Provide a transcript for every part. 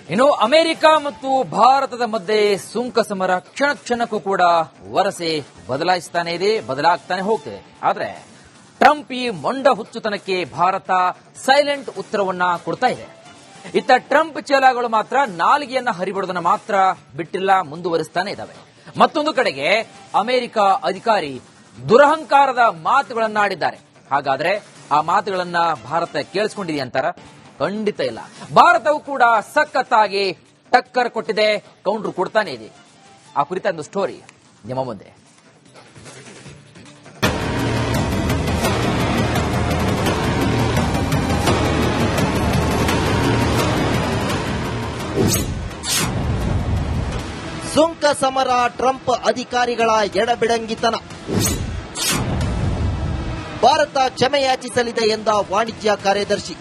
ಇನ್ನು ಅಮೆರಿಕ ಮತ್ತು ಭಾರತದ ಮಧ್ಯೆ ಸುಂಕ ಸಮರ ಕ್ಷಣ ಕ್ಷಣಕ್ಕೂ ಕೂಡ ವರಸೆ ಬದಲಾಯಿಸ್ತಾನೆ ಇದೆ, ಬದಲಾಗ್ತಾನೆ ಹೋಗ್ತಿದೆ. ಆದ್ರೆ ಟ್ರಂಪ್ ಈ ಮೊಂಡ ಹುಚ್ಚುತನಕ್ಕೆ ಭಾರತ ಸೈಲೆಂಟ್ ಉತ್ತರವನ್ನ ಕೊಡ್ತಾ ಇದೆ. ಇತ್ತ ಟ್ರಂಪ್ ಚೇಲಾಗಳು ಮಾತ್ರ ನಾಲಿಗೆಯನ್ನ ಹರಿಬಿಡೋದನ್ನ ಮಾತ್ರ ಬಿಟ್ಟಿಲ್ಲ, ಮುಂದುವರಿಸ್ತಾನೆ ಇದ್ದಾವೆ. ಮತ್ತೊಂದು ಕಡೆಗೆ ಅಮೆರಿಕ ಅಧಿಕಾರಿ ದುರಹಂಕಾರದ ಮಾತುಗಳನ್ನಾಡಿದ್ದಾರೆ. ಹಾಗಾದ್ರೆ ಆ ಮಾತುಗಳನ್ನ ಭಾರತ ಕೇಳಿಸ್ಕೊಂಡಿದೆಯಂತಾರ? ಖಂಡಿತ ಇಲ್ಲ. ಭಾರತವು ಕೂಡ ಸಖತ್ತಾಗಿ ಟಕ್ಕರ್ ಕೊಟ್ಟಿದೆ, ಕೌಂಟರ್ ಕೊಡ್ತಾನೆ ಇದೆ. ಆ ಕುರಿತ ಒಂದು ಸ್ಟೋರಿ ನಿಮ್ಮ ಮುಂದೆ. ಸುಂಕ ಸಮರ, ಟ್ರಂಪ್ ಅಧಿಕಾರಿಗಳ ಎಡಬಿಡಂಗಿತನ. ಭಾರತ ಕ್ಷಮೆಯಾಚಿಸಲಿದೆ ಎಂದ ವಾಣಿಜ್ಯ ಕಾರ್ಯದರ್ಶಿ.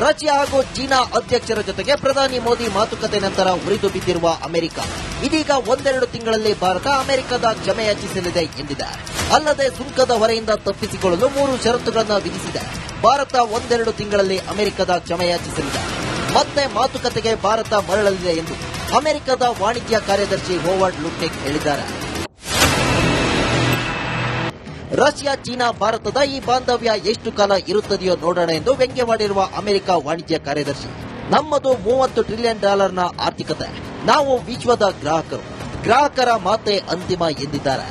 ರಷ್ಯಾ ಹಾಗೂ ಚೀನಾ ಅಧ್ಯಕ್ಷರ ಜೊತೆಗೆ ಪ್ರಧಾನಿ ಮೋದಿ ಮಾತುಕತೆ ನಂತರ ಉರಿದು ಬಿದ್ದಿರುವ ಅಮೆರಿಕ ಇದೀಗ ಒಂದೆರಡು ತಿಂಗಳಲ್ಲಿ ಭಾರತ ಅಮೆರಿಕದ ಕ್ಷಮೆಯಾಚಿಸಲಿದೆ ಎಂದಿದೆ. ಅಲ್ಲದೆ ಸುಂಕದ ಹೊರೆಯಿಂದ ತಪ್ಪಿಸಿಕೊಳ್ಳಲು 3 ಷರತ್ತುಗಳನ್ನು ವಿಧಿಸಿದೆ. ಭಾರತ ಒಂದೆರಡು ತಿಂಗಳಲ್ಲಿ ಅಮೆರಿಕದ ಕ್ಷಮೆಯಾಚಿಸಲಿದೆ. ಮತ್ತೆ ಮಾತುಕತೆಗೆ ಭಾರತ ಮರಳಲಿದೆ ಎಂದು ಅಮೆರಿಕದ ವಾಣಿಜ್ಯ ಕಾರ್ಯದರ್ಶಿ ಹೋವರ್ಡ್ ಲುಟ್ನಿಕ್ ಹೇಳಿದ್ದಾರೆ. ರಷ್ಯಾ, ಚೀನಾ, ಭಾರತದ ಈ ಬಾಂಧವ್ಯ ಎಷ್ಟು ಕಾಲ ಇರುತ್ತದೆಯೋ ನೋಡೋಣ ಎಂದು ವ್ಯಂಗ್ಯವಾಡಿರುವ ಅಮೆರಿಕ ವಾಣಿಜ್ಯ ಕಾರ್ಯದರ್ಶಿ, ನಮ್ಮದು $30 ಟ್ರಿಲಿಯನ್ ಆರ್ಥಿಕತೆ, ನಾವು ವಿಶ್ವದ ಗ್ರಾಹಕರ ಮಾತೆ ಅಂತಿಮ ಎಂದಿದ್ದಾರೆ.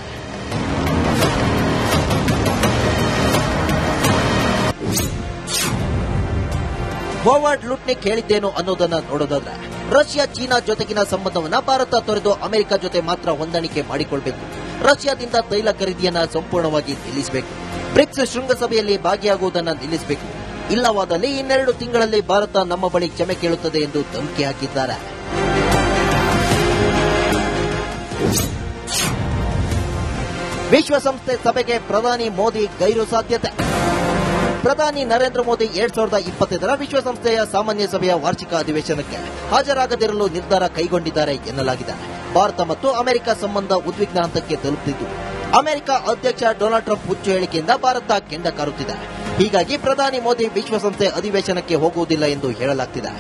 ಹೋವರ್ಡ್ ಲುಟ್ನಿಕ್ ಹೇಳಿದ್ದೇನು ಅನ್ನೋದನ್ನ ನೋಡೋದಾದ್ರೆ, ರಷ್ಯಾ, ಚೀನಾ ಜೊತೆಗಿನ ಸಂಬಂಧವನ್ನ ಭಾರತ ತೊರೆದು ಅಮೆರಿಕ ಜೊತೆ ಮಾತ್ರ ಹೊಂದಾಣಿಕೆ ಮಾಡಿಕೊಳ್ಳಬೇಕು. ರಷ್ಯಾದಿಂದ ತೈಲ ಖರೀದಿಯನ್ನ ಸಂಪೂರ್ಣವಾಗಿ ನಿಲ್ಲಿಸಬೇಕು. ಬ್ರಿಕ್ಸ್ ಶೃಂಗಸಭೆಯಲ್ಲಿ ಭಾಗಿಯಾಗುವುದನ್ನು ನಿಲ್ಲಿಸಬೇಕು. ಇಲ್ಲವಾದಲ್ಲಿ ಇನ್ನೆರಡು ತಿಂಗಳಲ್ಲಿ ಭಾರತ ನಮ್ಮ ಬಳಿ ಕ್ಷಮೆ ಕೇಳುತ್ತದೆ ಎಂದು ಧಮಕಿ ಹಾಕಿದ್ದಾರೆ. ವಿಶ್ವಸಂಸ್ಥೆ ಸಭೆಗೆ ಪ್ರಧಾನಿ ಮೋದಿ ಗೈರು ಸಾಧ್ಯತೆ. ಪ್ರಧಾನಿ ನರೇಂದ್ರ ಮೋದಿ 2025ರ ವಿಶ್ವಸಂಸ್ಥೆಯ ಸಾಮಾನ್ಯ ಸಭೆಯ ವಾರ್ಷಿಕ ಅಧಿವೇಶನಕ್ಕೆ ಹಾಜರಾಗದಿರಲು ನಿರ್ಧಾರ ಕೈಗೊಂಡಿದ್ದಾರೆ ಎನ್ನಲಾಗಿದೆ. ಭಾರತ ಮತ್ತು ಅಮೆರಿಕ ಸಂಬಂಧ ಉದ್ವಿಗ್ನ ಹಂತಕ್ಕೆ ತಲುಪುತ್ತಿದ್ದು, ಅಮೆರಿಕ ಅಧ್ಯಕ್ಷ ಡೊನಾಲ್ಡ್ ಟ್ರಂಪ್ ಹುಚ್ಚು ಹೇಳಿಕೆಯಿಂದ ಭಾರತ ಕೆಂಡ ಕಾರುತ್ತಿದೆ. ಹೀಗಾಗಿ ಪ್ರಧಾನಿ ಮೋದಿ ವಿಶ್ವಸಂಸ್ಥೆ ಅಧಿವೇಶನಕ್ಕೆ ಹೋಗುವುದಿಲ್ಲ ಎಂದು ಹೇಳಲಾಗುತ್ತಿದೆ.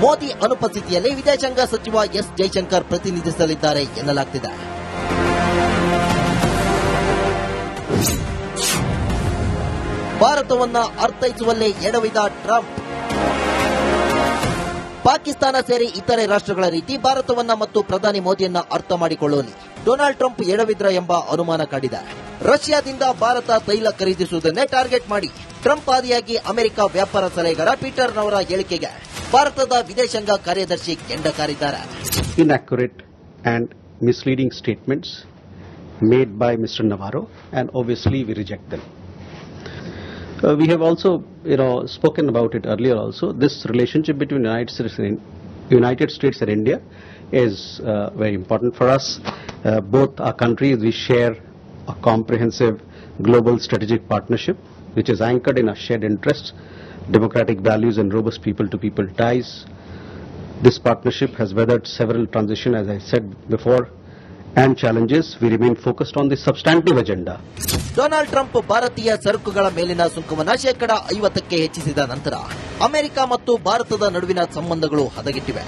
ಮೋದಿ ಅನುಪಸ್ಥಿತಿಯಲ್ಲಿ ವಿದೇಶಾಂಗ ಸಚಿವ ಎಸ್ ಜೈಶಂಕರ್ ಪ್ರತಿನಿಧಿಸಲಿದ್ದಾರೆ ಎನ್ನಲಾಗುತ್ತಿದೆ. ಭಾರತವನ್ನ ಅರ್ಥೈಸುವಲ್ಲೇ ಎಡವಿದ ಟ್ರಂಪ್. ಪಾಕಿಸ್ತಾನ ಸೇರಿ ಇತರೆ ರಾಷ್ಟ್ರಗಳ ರೀತಿ ಭಾರತವನ್ನ ಮತ್ತು ಪ್ರಧಾನಿ ಮೋದಿಯನ್ನ ಅರ್ಥ ಮಾಡಿಕೊಳ್ಳುವಲ್ಲಿ ಡೊನಾಲ್ಡ್ ಟ್ರಂಪ್ ಎಡವಿದ್ರ ಎಂಬ ಅನುಮಾನ ಕಾಡಿದೆ. ರಷ್ಯಾದಿಂದ ಭಾರತ ತೈಲ ಖರೀದಿಸುವುದನ್ನೇ ಟಾರ್ಗೆಟ್ ಮಾಡಿ ಟ್ರಂಪ್ ಆದಿಯಾಗಿ ಅಮೆರಿಕ ವ್ಯಾಪಾರ ಸಲಹೆಗಾರ ಪೀಟರ್ ನವರ ಹೇಳಿಕೆಗೆ ಭಾರತದ ವಿದೇಶಾಂಗ ಕಾರ್ಯದರ್ಶಿ ಕೆಂಡ ಕಾರಿದ್ದಾರೆ. Inaccurate and misleading statements made by Mr. Navarro, and obviously we reject them. We have also, spoken about it earlier also. This relationship between United States and India is very important for us. Both our countries, we share a comprehensive global strategic partnership, which is anchored in our shared interests, democratic values and robust people-to-people ties. This partnership has weathered several transitions, as I said before, and challenges. We remain focused on the substantive agenda. Donald Trump ಭಾರತೀಯ ಸರಕುಗಳ ಮೇಲಿನ ಸುಂಕವನ್ನು 50% ಹೆಚ್ಚಿಸಿದ ನಂತರ America ಮತ್ತು ಭಾರತದ ನಡುವಿನ ಸಂಬಂಧಗಳು ಹದಗೆಟ್ಟಿವೆ.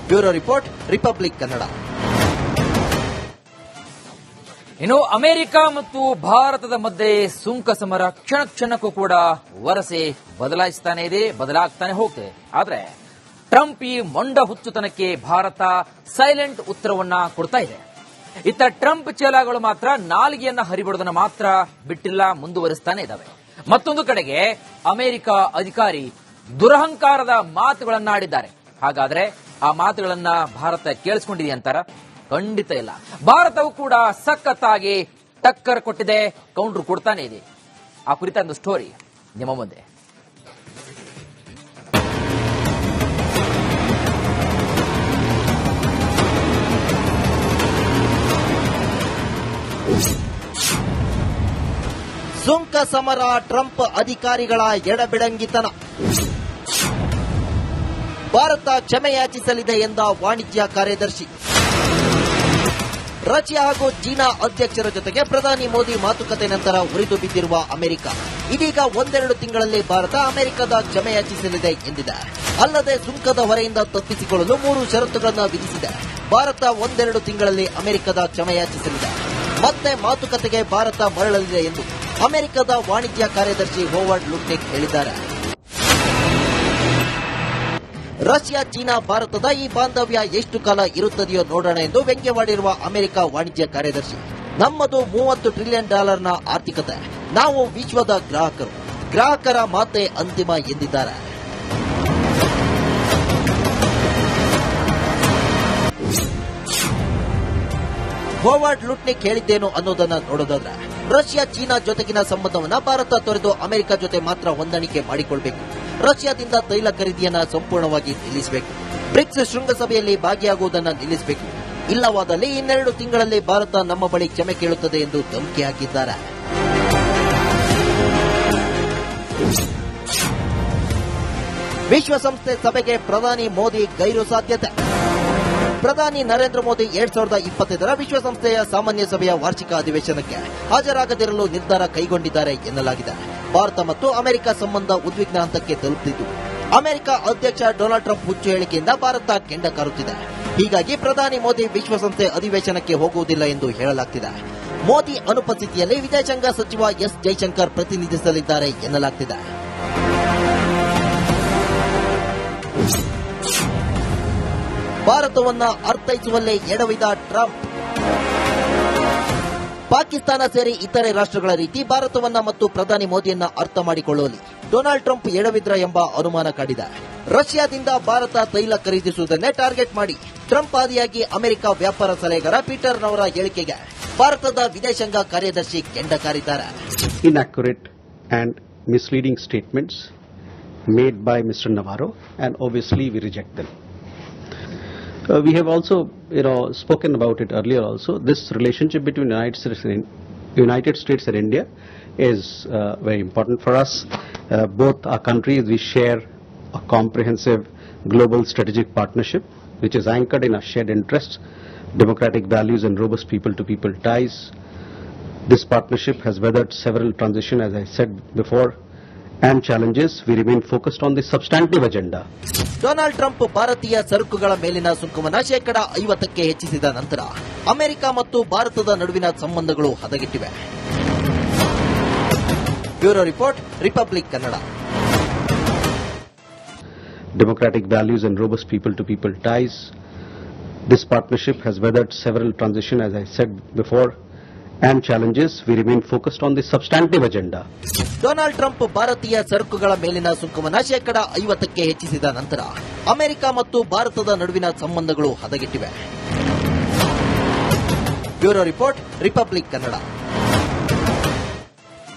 Bureau report, republic Kannada. ಇನ್ನು ಅಮೆರಿಕ ಮತ್ತು ಭಾರತದ ಮಧ್ಯೆ ಸುಂಕ ಸಮರ ಕ್ಷಣ ಕ್ಷಣಕ್ಕೂ ಕೂಡ ವರಸೆ ಬದಲಾಯಿಸ್ತಾನೆ ಇದೆ, ಬದಲಾಗ್ತಾನೆ ಹೋಗ್ತಿದೆ. ಆದ್ರೆ ಟ್ರಂಪ್ ಈ ಮೊಂಡ ಹುಚ್ಚುತನಕ್ಕೆ ಭಾರತ ಸೈಲೆಂಟ್ ಉತ್ತರವನ್ನ ಕೊಡ್ತಾ ಇದೆ. ಇತ್ತ ಟ್ರಂಪ್ ಚೇಲಾಗಳು ಮಾತ್ರ ನಾಲಿಗೆಯನ್ನ ಹರಿಬಿಡೋದನ್ನ ಮಾತ್ರ ಬಿಟ್ಟಿಲ್ಲ, ಮುಂದುವರಿಸ್ತಾನೆ ಇದ್ದಾವೆ. ಮತ್ತೊಂದು ಕಡೆಗೆ ಅಮೆರಿಕ ಅಧಿಕಾರಿ ದುರಹಂಕಾರದ ಮಾತುಗಳನ್ನಾಡಿದ್ದಾರೆ. ಹಾಗಾದ್ರೆ ಆ ಮಾತುಗಳನ್ನ ಭಾರತ ಕೇಳಿಸ್ಕೊಂಡಿದೆಯಂತಾರ? ಖಂಡಿತ ಇಲ್ಲ. ಭಾರತವು ಕೂಡ ಸಖತ್ತಾಗಿ ಟಕ್ಕರ್ ಕೊಟ್ಟಿದೆ, ಕೌಂಟರ್ ಕೊಡ್ತಾನೆ ಇದೆ. ಆ ಕುರಿತ ಒಂದು ಸ್ಟೋರಿ ನಿಮ್ಮ ಮುಂದೆ. ಸುಂಕ ಸಮರ, ಟ್ರಂಪ್ ಅಧಿಕಾರಿಗಳ ಎಡಬಿಡಂಗಿತನ. ಭಾರತ ಕ್ಷಮೆಯಾಚಿಸಲಿದೆ ಎಂದ ವಾಣಿಜ್ಯ ಕಾರ್ಯದರ್ಶಿ. ರಷ್ಯಾ ಹಾಗೂ ಚೀನಾ ಅಧ್ಯಕ್ಷರ ಜೊತೆಗೆ ಪ್ರಧಾನಿ ಮೋದಿ ಮಾತುಕತೆ ನಂತರ ಉರಿದು ಬಿದ್ದಿರುವ ಅಮೆರಿಕ ಇದೀಗ ಒಂದೆರಡು ತಿಂಗಳಲ್ಲಿ ಭಾರತ ಅಮೆರಿಕದ ಕ್ಷಮೆಯಾಚಿಸಲಿದೆ ಎಂದಿದೆ. ಅಲ್ಲದೆ ಸುಂಕದ ಹೊರೆಯಿಂದ ತಪ್ಪಿಸಿಕೊಳ್ಳಲು 3 ಷರತ್ತುಗಳನ್ನು ವಿಧಿಸಿದೆ. ಭಾರತ ಒಂದೆರಡು ತಿಂಗಳಲ್ಲಿ ಅಮೆರಿಕದ ಕ್ಷಮೆಯಾಚಿಸಲಿದೆ. ಮತ್ತೆ ಮಾತುಕತೆಗೆ ಭಾರತ ಮರಳಲಿದೆ ಎಂದು ಅಮೆರಿಕದ ವಾಣಿಜ್ಯ ಕಾರ್ಯದರ್ಶಿ ಹೋವರ್ಡ್ ಲುಟ್ನಿಕ್ ಹೇಳಿದ್ದಾರೆ. ರಷ್ಯಾ ಚೀನಾ ಭಾರತದ ಈ ಬಾಂಧವ್ಯ ಎಷ್ಟು ಕಾಲ ಇರುತ್ತದೆಯೋ ನೋಡೋಣ ಎಂದು ವ್ಯಂಗ್ಯವಾಡಿರುವ ಅಮೆರಿಕ ವಾಣಿಜ್ಯ ಕಾರ್ಯದರ್ಶಿ, ನಮ್ಮದು $30 ಟ್ರಿಲಿಯನ್ ಆರ್ಥಿಕತೆ, ನಾವು ವಿಶ್ವದ ಗ್ರಾಹಕರ ಮಾತೆ ಅಂತಿಮ ಎಂದಿದ್ದಾರೆ. ಹೋವರ್ಡ್ ಲುಟ್ನಿಕ್ ಹೇಳಿದ್ದೇನು ಅನ್ನೋದನ್ನ ನೋಡೋದಾದ್ರೆ, ರಷ್ಯಾ ಚೀನಾ ಜೊತೆಗಿನ ಸಂಬಂಧವನ್ನ ಭಾರತ ತೊರೆದು ಅಮೆರಿಕ ಜೊತೆ ಮಾತ್ರ ಹೊಂದಾಣಿಕೆ ಮಾಡಿಕೊಳ್ಬೇಕು. ರಷ್ಯಾದಿಂದ ತೈಲ ಖರೀದಿಯನ್ನ ಸಂಪೂರ್ಣವಾಗಿ ನಿಲ್ಲಿಸಬೇಕು. ಬ್ರಿಕ್ಸ್ ಶೃಂಗಸಭೆಯಲ್ಲಿ ಭಾಗಿಯಾಗುವುದನ್ನು ನಿಲ್ಲಿಸಬೇಕು. ಇಲ್ಲವಾದಲ್ಲಿ ಇನ್ನೆರಡು ತಿಂಗಳಲ್ಲಿ ಭಾರತ ನಮ್ಮ ಬಳಿ ಕ್ಷಮೆ ಕೇಳುತ್ತದೆ ಎಂದು ಧಮಕಿ ಹಾಕಿದ್ದಾರೆ. ವಿಶ್ವಸಂಸ್ಥೆ ಸಭೆಗೆ ಪ್ರಧಾನಿ ಮೋದಿ ಗೈರು ಸಾಧ್ಯತೆ. ಪ್ರಧಾನಿ ನರೇಂದ್ರ ಮೋದಿ 2025ರ ವಿಶ್ವಸಂಸ್ಥೆಯ ಸಾಮಾನ್ಯ ಸಭೆಯ ವಾರ್ಷಿಕ ಅಧಿವೇಶನಕ್ಕೆ ಹಾಜರಾಗದಿರಲು ನಿರ್ಧಾರ ಕೈಗೊಂಡಿದ್ದಾರೆ ಎನ್ನಲಾಗಿದೆ. ಭಾರತ ಮತ್ತು ಅಮೆರಿಕ ಸಂಬಂಧ ಉದ್ವಿಗ್ನ ಹಂತಕ್ಕೆ ತಲುಪಿದ್ದು, ಅಮೆರಿಕ ಅಧ್ಯಕ್ಷ ಡೊನಾಲ್ಡ್ ಟ್ರಂಪ್ ಹುಚ್ಚು ಹೇಳಿಕೆಯಿಂದ ಭಾರತ ಕೆಂಡ ಕಾರುತ್ತಿದೆ. ಹೀಗಾಗಿ ಪ್ರಧಾನಿ ಮೋದಿ ವಿಶ್ವಸಂಸ್ಥೆ ಅಧಿವೇಶನಕ್ಕೆ ಹೋಗುವುದಿಲ್ಲ ಎಂದು ಹೇಳಲಾಗುತ್ತಿದೆ. ಮೋದಿ ಅನುಪಸ್ಥಿತಿಯಲ್ಲಿ ವಿದೇಶಾಂಗ ಸಚಿವ ಎಸ್ ಜೈಶಂಕರ್ ಪ್ರತಿನಿಧಿಸಲಿದ್ದಾರೆ ಎನ್ನಲಾಗುತ್ತಿದೆ. ಭಾರತವನ್ನ ಅರ್ಥೈಸುವಲ್ಲೇ ಎಡವಿದ ಟ್ರಂಪ್. ಪಾಕಿಸ್ತಾನ ಸೇರಿ ಇತರೆ ರಾಷ್ಟ್ರಗಳ ರೀತಿ ಭಾರತವನ್ನ ಮತ್ತು ಪ್ರಧಾನಿ ಮೋದಿಯನ್ನ ಅರ್ಥ ಮಾಡಿಕೊಳ್ಳುವಲ್ಲಿ ಡೊನಾಲ್ಡ್ ಟ್ರಂಪ್ ಎಡವಿದ್ರ ಎಂಬ ಅನುಮಾನ ಕಾಡಿದೆ. ರಷ್ಯಾದಿಂದ ಭಾರತ ತೈಲ ಖರೀದಿಸುವುದನ್ನೇ ಟಾರ್ಗೆಟ್ ಮಾಡಿ ಟ್ರಂಪ್ ಆದಿಯಾಗಿ ಅಮೆರಿಕ ವ್ಯಾಪಾರ ಸಲಹೆಗಾರ ಪೀಟರ್ ನವರ ಹೇಳಿಕೆಗೆ ಭಾರತದ ವಿದೇಶಾಂಗ ಕಾರ್ಯದರ್ಶಿ ಕೆಂಡ ಕಾರಿದ್ದಾರೆ. Inaccurate and misleading statements made by Mr. Navarro, and obviously we reject them. We have also, spoken about it earlier also. This relationship between United States and India is very important for us. Both our countries, we share a comprehensive global strategic partnership, which is anchored in our shared interests, democratic values and robust people-to-people ties. This partnership has weathered several transitions, as I said before, and challenges. We remain focused on the substantive agenda. Donald Trump ಭಾರತೀಯ ಸರಕುಗಳ ಮೇಲಿನ ಸುಂಕವನ್ನು 50% ಹೆಚ್ಚಿಸಿದ ನಂತರ America ಮತ್ತು ಭಾರತದ ನಡುವಿನ ಸಂಬಂಧಗಳು ಹದಗೆಟ್ಟಿವೆ. Bureau report, republic Kannada. Democratic values and robust people-to-people ties. This partnership has weathered several transitions, as I said before, and challenges. We remain focused on the substantive agenda. Donald Trump ಭಾರತೀಯ ಸರಕುಗಳ ಮೇಲಿನ ಸುಂಕವನ್ನು 50% ಹೆಚ್ಚಿಸಿದ ನಂತರ America ಮತ್ತು ಭಾರತದ ನಡುವಿನ ಸಂಬಂಧಗಳು ಹದಗೆಟ್ಟಿವೆ. Bureau report, republic Kannada.